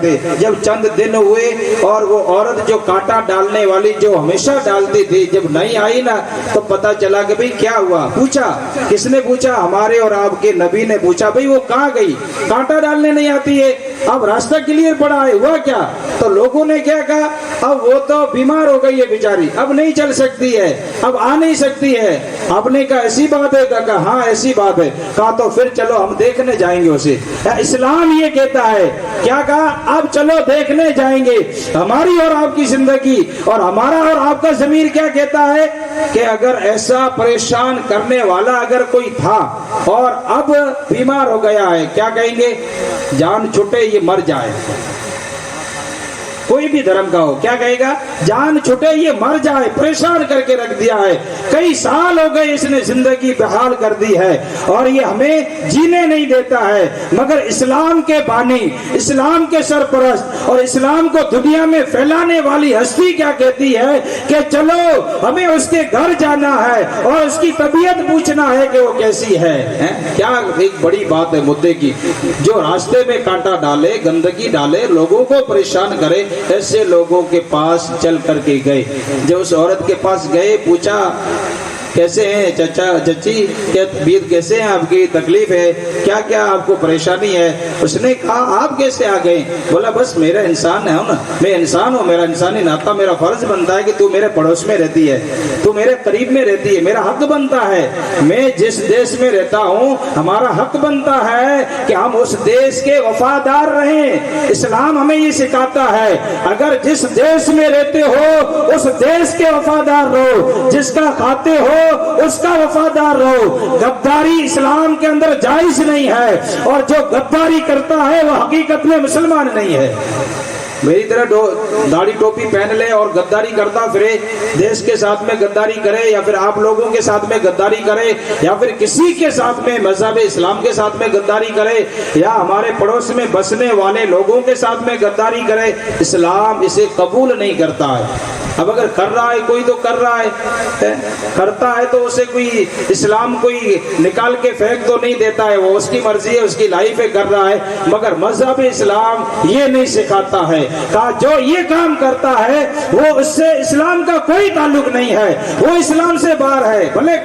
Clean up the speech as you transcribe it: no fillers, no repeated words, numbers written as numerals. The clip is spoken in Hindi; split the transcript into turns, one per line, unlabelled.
जब चंद दिन हुए और वो औरत जो कांटा डालने वाली जो हमेशा डालती थी जब नहीं आई ना, तो पता चला कि भाई क्या हुआ। पूछा, किसने पूछा? हमारे और आपके नबी ने पूछा, भाई वो कहाँ गई, कांटा डालने नहीं आती है, अब रास्ता क्लियर पड़ा है, हुआ क्या? तो लोगों ने क्या कहा, अब वो तो बीमार हो गई है बेचारी, अब नहीं चल सकती है, अब आ नहीं सकती है। आपने कहा ऐसी बात है? कहा हाँ ऐसी बात है। कहा तो फिर चलो हम देखने जाएंगे उसे। इस्लाम ये कहता है, क्या कहा? अब चलो देखने जाएंगे। हमारी और आपकी जिंदगी और हमारा और आपका ज़मीर क्या कहता है कि अगर ऐसा परेशान करने वाला अगर कोई था और अब बीमार हो गया है, क्या कहेंगे? जान छूटे ये मर जाए। कोई भी धर्म का हो, क्या कहेगा? जान छूटे ये मर जाए। परेशान करके रख दिया है, कई साल हो गए इसने जिंदगी बेहाल कर दी है और ये हमें जीने नहीं देता है। मगर इस्लाम के बानी, इस्लाम के सरपरस्त और इस्लाम को दुनिया में फैलाने वाली हस्ती क्या कहती है कि चलो हमें उसके घर जाना है और उसकी तबीयत पूछना है कि वो कैसी है। क्या एक बड़ी बात है मुद्दे की। जो रास्ते में कांटा डाले, गंदगी डाले, लोगों को परेशान करे, ऐसे लोगों के पास चल करके गए। जब उस औरत के पास गए, पूछा कैसे हैं चाचा चाची, क्या तबीयत कैसे है आपकी, तकलीफ है क्या, क्या आपको परेशानी है? उसने कहा आप कैसे आ गए? बोला बस मेरा इंसान है ना, मैं इंसान हूँ, मेरा इंसानी नाता, मेरा फर्ज बनता है कि तू मेरे पड़ोस में रहती है, तू मेरे करीब में रहती है, मेरा हक बनता है। मैं जिस देश में रहता हूँ हमारा हक बनता है कि हम उस देश के वफादार रहें। इस्लाम हमें ये सिखाता है, अगर जिस देश में रहते हो उस देश के वफादार रहो, जिसका खाते हो उसका वफादार रहो। गद्दारी इस्लाम के अंदर जायज नहीं है और जो गद्दारी करता है वो हकीकत में मुसलमान नहीं है। मेरी तरह दाढ़ी टोपी पहन ले और गद्दारी करता फिरे, देश के साथ में गद्दारी करे या फिर आप लोगों के साथ में गद्दारी करे या फिर किसी के साथ में मजहब इस्लाम के साथ में गद्दारी करे या हमारे पड़ोस में बसने वाले लोगों के साथ में गद्दारी करे, इस्लाम इसे कबूल नहीं करता है। अब अगर कर रहा है कोई तो कर रहा है, करता है तो उसे कोई इस्लाम कोई निकाल के फेंक तो नहीं देता है, वो उसकी मर्जी है, उसकी लाइफ है, कर रहा है। मगर मजहब इस्लाम ये नहीं सिखाता है। कहा जो ये काम करता है वो उससे इस्लाम का कोई ताल्लुक नहीं है, वो इस्लाम से बाहर है। भले